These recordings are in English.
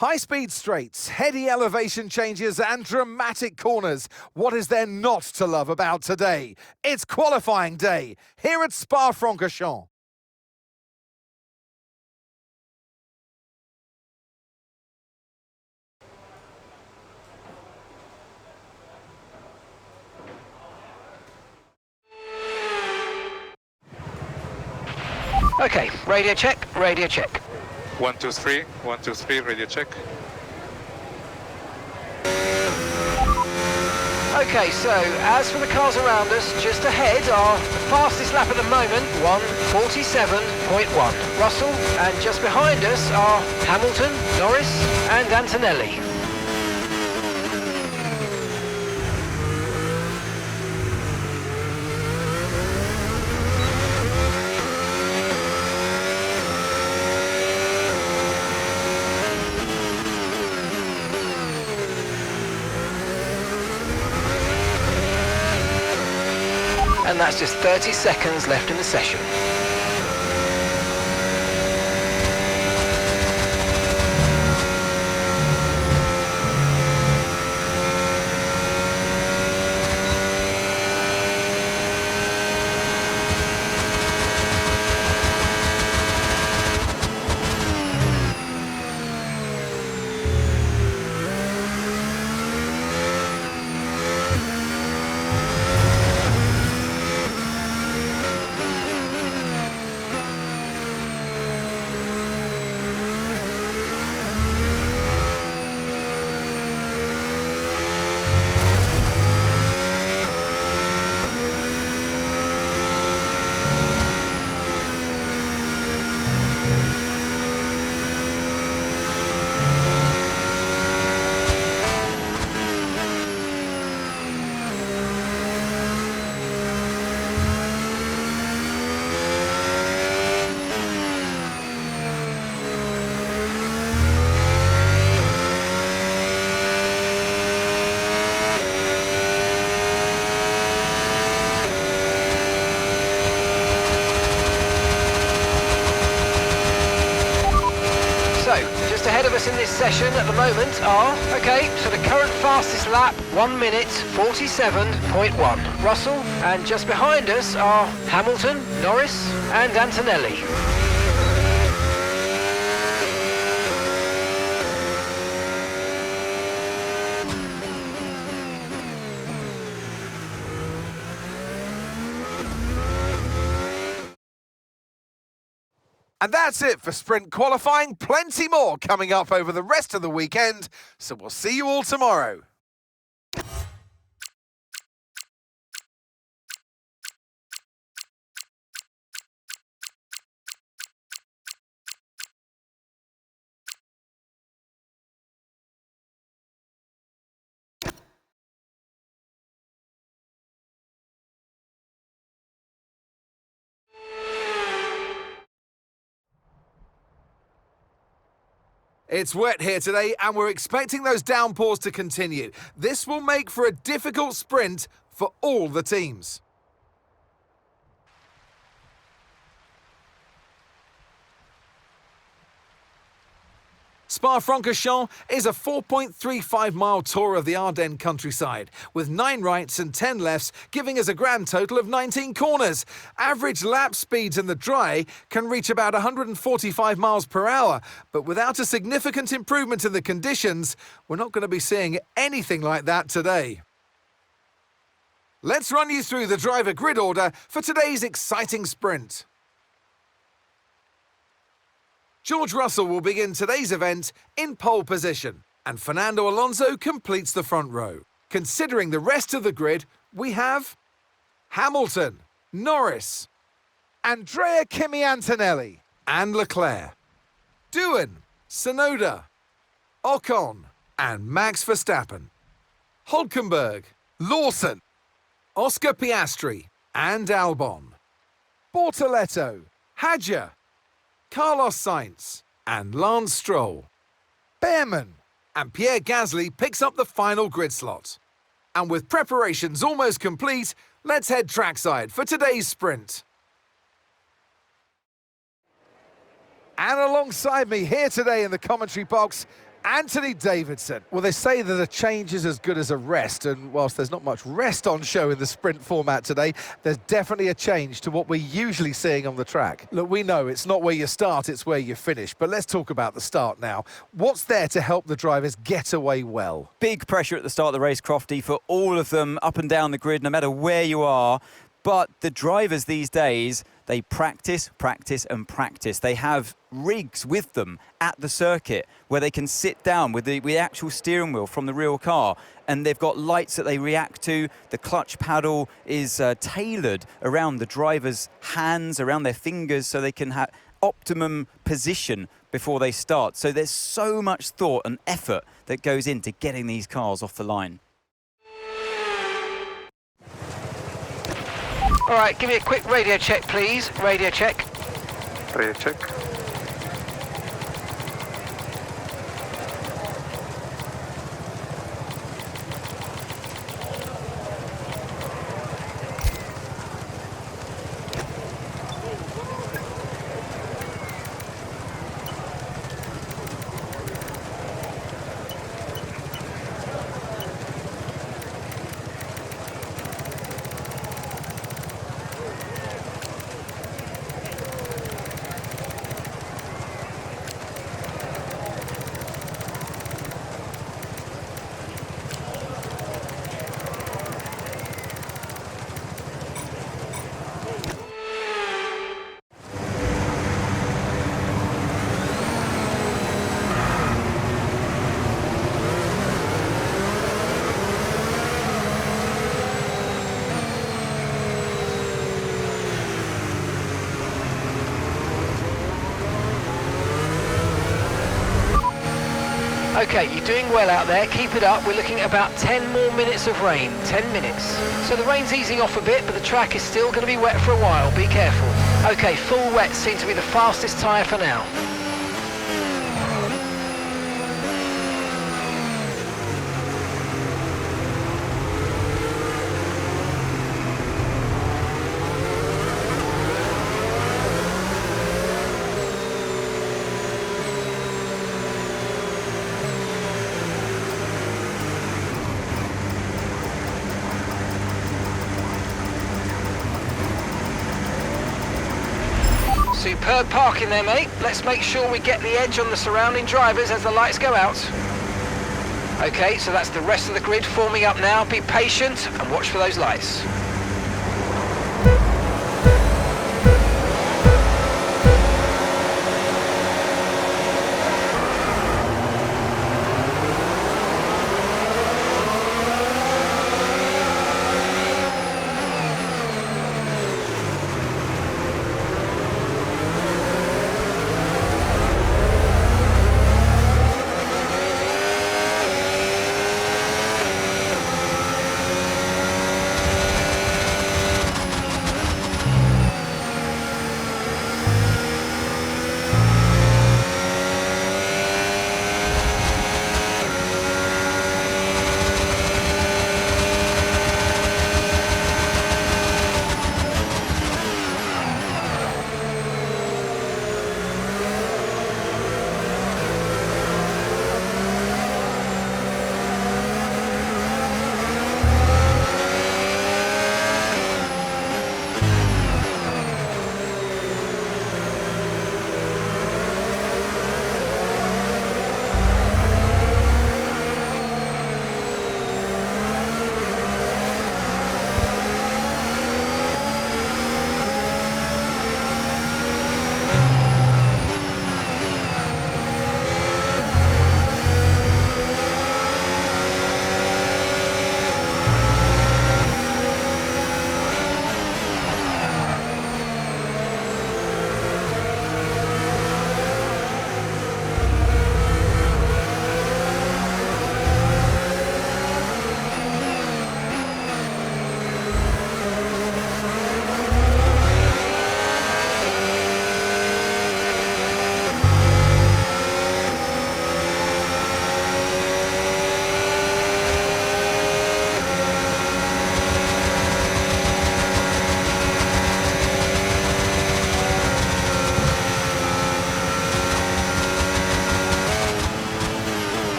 High-speed straights, heady elevation changes and dramatic corners. What is there not to love about today? It's qualifying day here at Spa-Francorchamps. Okay, radio check, radio check. 1, 2, 3, 1, 2, 3, radio check. Okay, so as for the cars around us, just ahead are the fastest lap at the moment, 1:47.1. Russell, and just behind us are Hamilton, Norris and Antonelli. And that's just 30 seconds left in the session. So, just ahead of us in this session at the moment are, okay, so the current fastest lap, 1:47.1. Russell, and just behind us are Hamilton, Norris and Antonelli. And that's it for sprint qualifying. Plenty more coming up over the rest of the weekend. So we'll see you all tomorrow. It's wet here today and we're expecting those downpours to continue. This will make for a difficult sprint for all the teams. Spa-Francorchamps is a 4.35-mile tour of the Ardennes countryside, with 9 rights and 10 lefts, giving us a grand total of 19 corners. Average lap speeds in the dry can reach about 145 miles per hour, but without a significant improvement in the conditions, we're not going to be seeing anything like that today. Let's run you through the driver grid order for today's exciting sprint. George Russell will begin today's event in pole position, and Fernando Alonso completes the front row. Considering the rest of the grid, we have Hamilton, Norris, Andrea Kimi Antonelli, and Leclerc, Doohan, Tsunoda, Ocon, and Max Verstappen, Hülkenberg, Lawson, Oscar Piastri, and Albon, Bortoleto, Hadjar, Carlos Sainz and Lance Stroll, Behrman, and Pierre Gasly picks up the final grid slot. And with preparations almost complete, let's head trackside for today's sprint. And alongside me here today in the commentary box Anthony Davidson. Well, they say that a change is as good as a rest, and whilst there's not much rest on show in the sprint format today, there's definitely a change to what we're usually seeing on the track. Look, we know it's not where you start, it's where you finish, but let's talk about the start now. What's there to help the drivers get away well? Big pressure at the start of the race, Crofty, for all of them up and down the grid, no matter where you are. But the drivers these days, they practice, practice and practice. They have rigs with them at the circuit where they can sit down with the actual steering wheel from the real car, and they've got lights that they react to. The clutch paddle is tailored around the driver's hands, around their fingers, so they can have optimum position before they start. So there's so much thought and effort that goes into getting these cars off the line. All right, give me a quick radio check, please. Radio check. Radio check. Okay, you're doing well out there. Keep it up. We're looking at about 10 more minutes of rain. 10 minutes. So the rain's easing off a bit, but the track is still going to be wet for a while. Be careful. Okay, full wet seems to be the fastest tyre for now. Superb parking there, mate. Let's make sure we get the edge on the surrounding drivers as the lights go out. Okay, so that's the rest of the grid forming up now. Be patient and watch for those lights.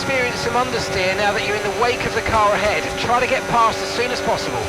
experience some understeer now that you're in the wake of the car ahead. Try to get past as soon as possible.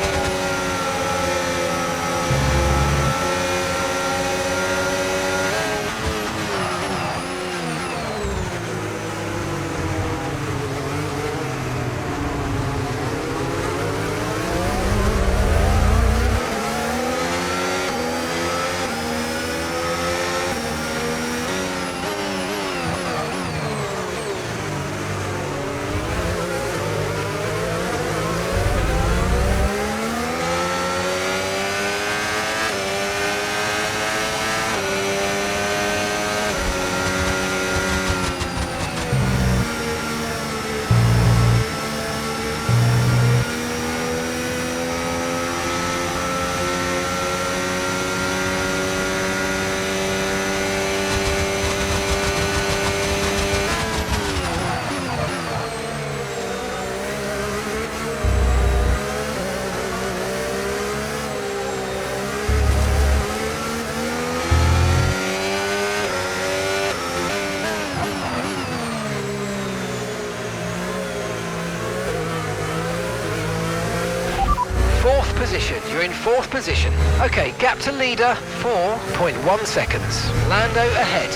Fourth position, you're in fourth position. Okay, gap to leader, 4.1 seconds. Lando ahead.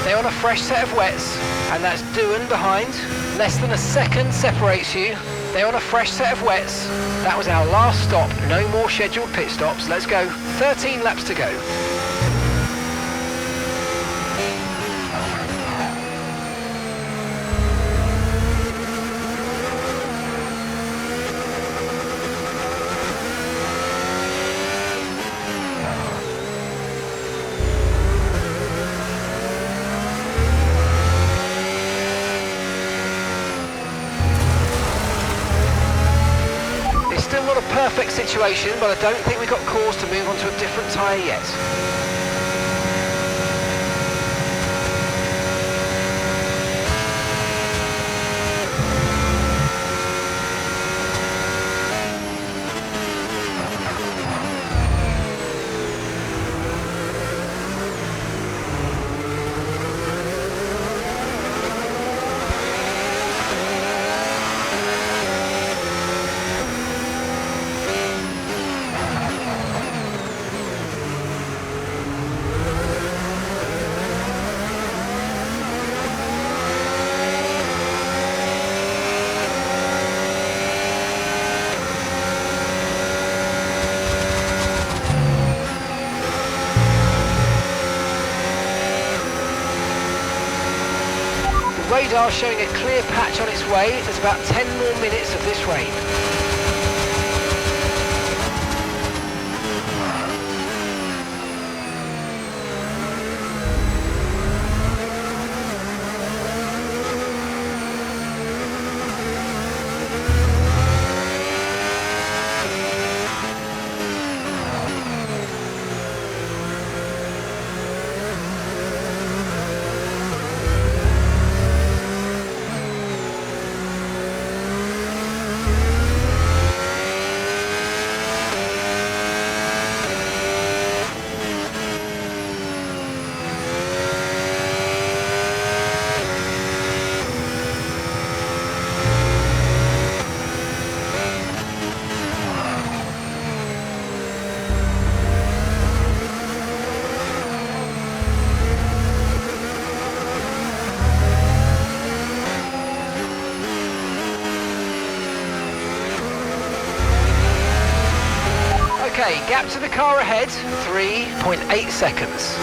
They're on a fresh set of wets, and that's Doohan behind. Less than a second separates you. They're on a fresh set of wets. That was our last stop, no more scheduled pit stops. Let's go, 13 laps to go. Still not a perfect situation, but I don't think we've got cause to move on to a different tyre yet. Radar showing a clear patch on its way. There's about 10 more minutes of this rain. Okay, gap to the car ahead, 3.8 seconds.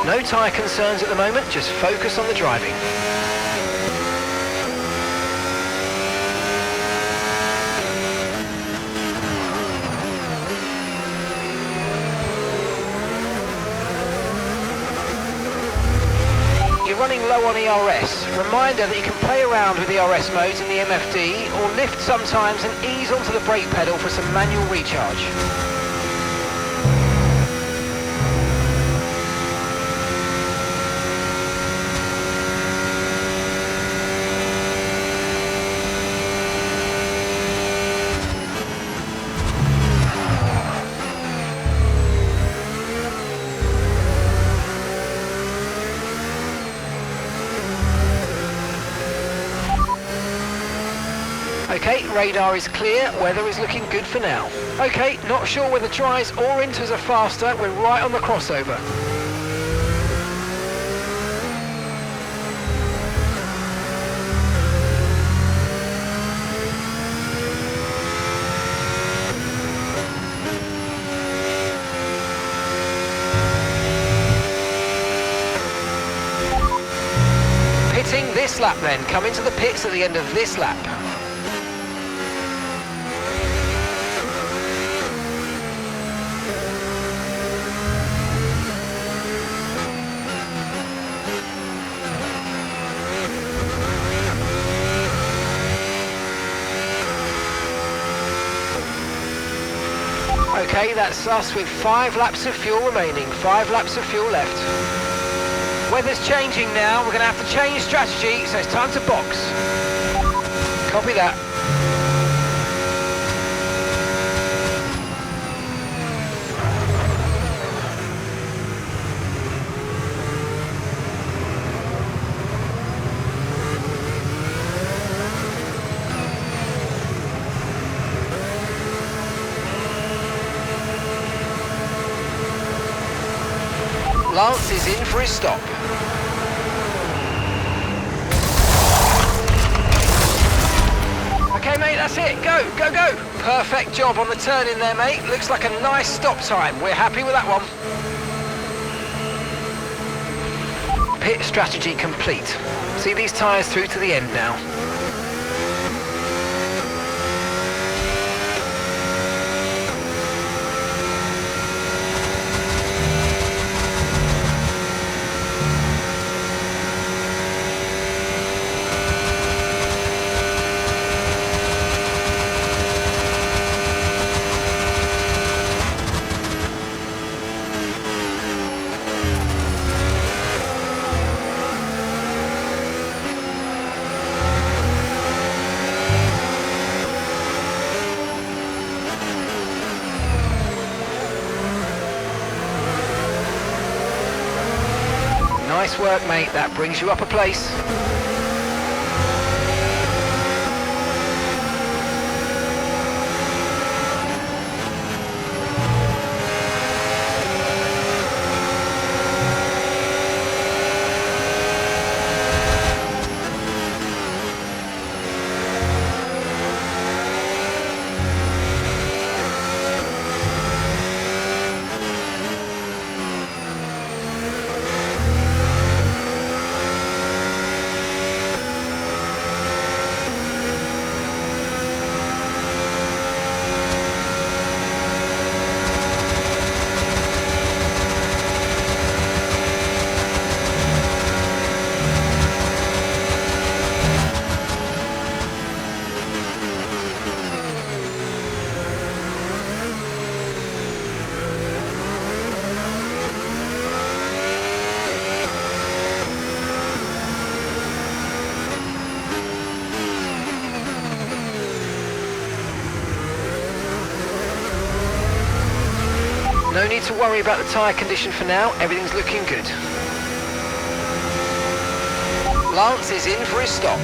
No tyre concerns at the moment, just focus on the driving. low on ERS. Reminder that you can play around with ERS modes in the MFD or lift sometimes and ease onto the brake pedal for some manual recharge. Okay, radar is clear, weather is looking good for now. Okay, not sure whether dries or inters are faster, we're right on the crossover. Pitting this lap then, come into the pits at the end of this lap. Okay, that's us with 5 laps of fuel remaining, 5 laps of fuel left. Weather's changing now, we're going to have to change strategy, so it's time to box. Copy that. Lance is in for his stop. Okay mate, that's it, go, go, go. Perfect job on the turn in there mate, looks like a nice stop time, we're happy with that one. Pit strategy complete. See these tyres through to the end now. Nice work, mate. That brings you up a place. No need to worry about the tyre condition for now, everything's looking good. Lance is in for his stop.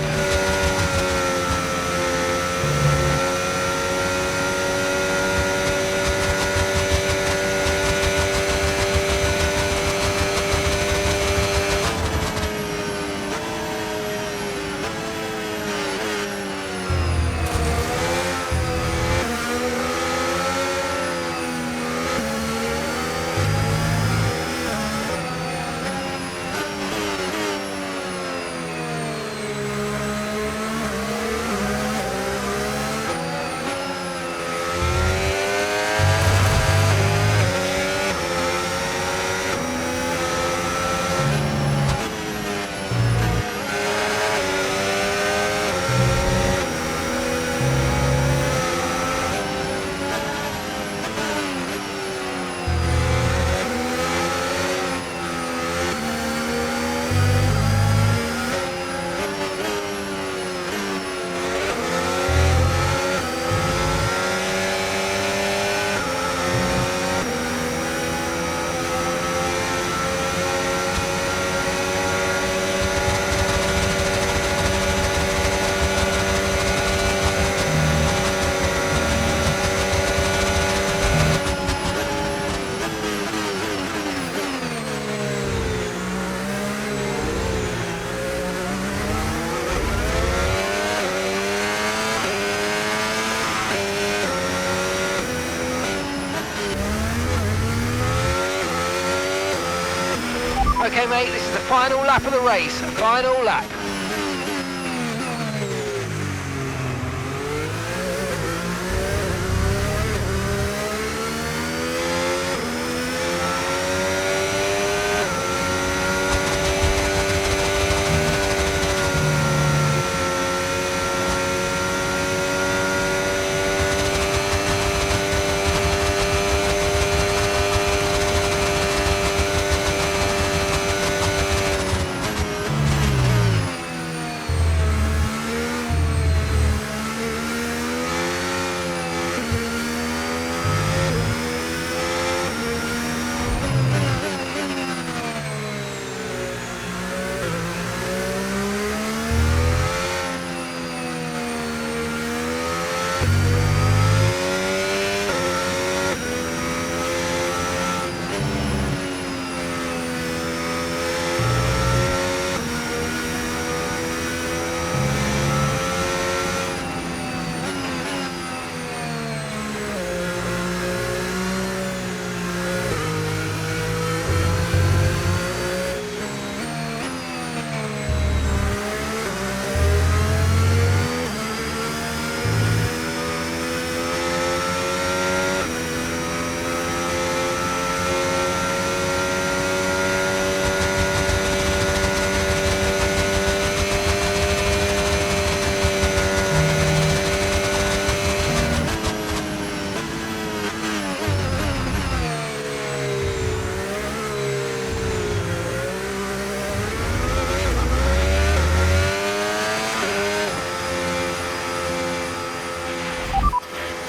mate. This is the final lap of the race. Final lap.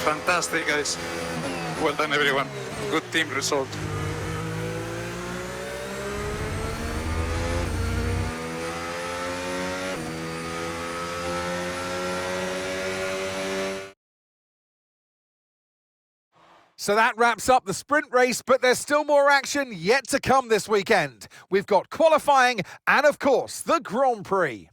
Fantastic, guys. Well done, everyone. Good team result. So that wraps up the sprint race, but there's still more action yet to come this weekend. We've got qualifying and, of course, the Grand Prix.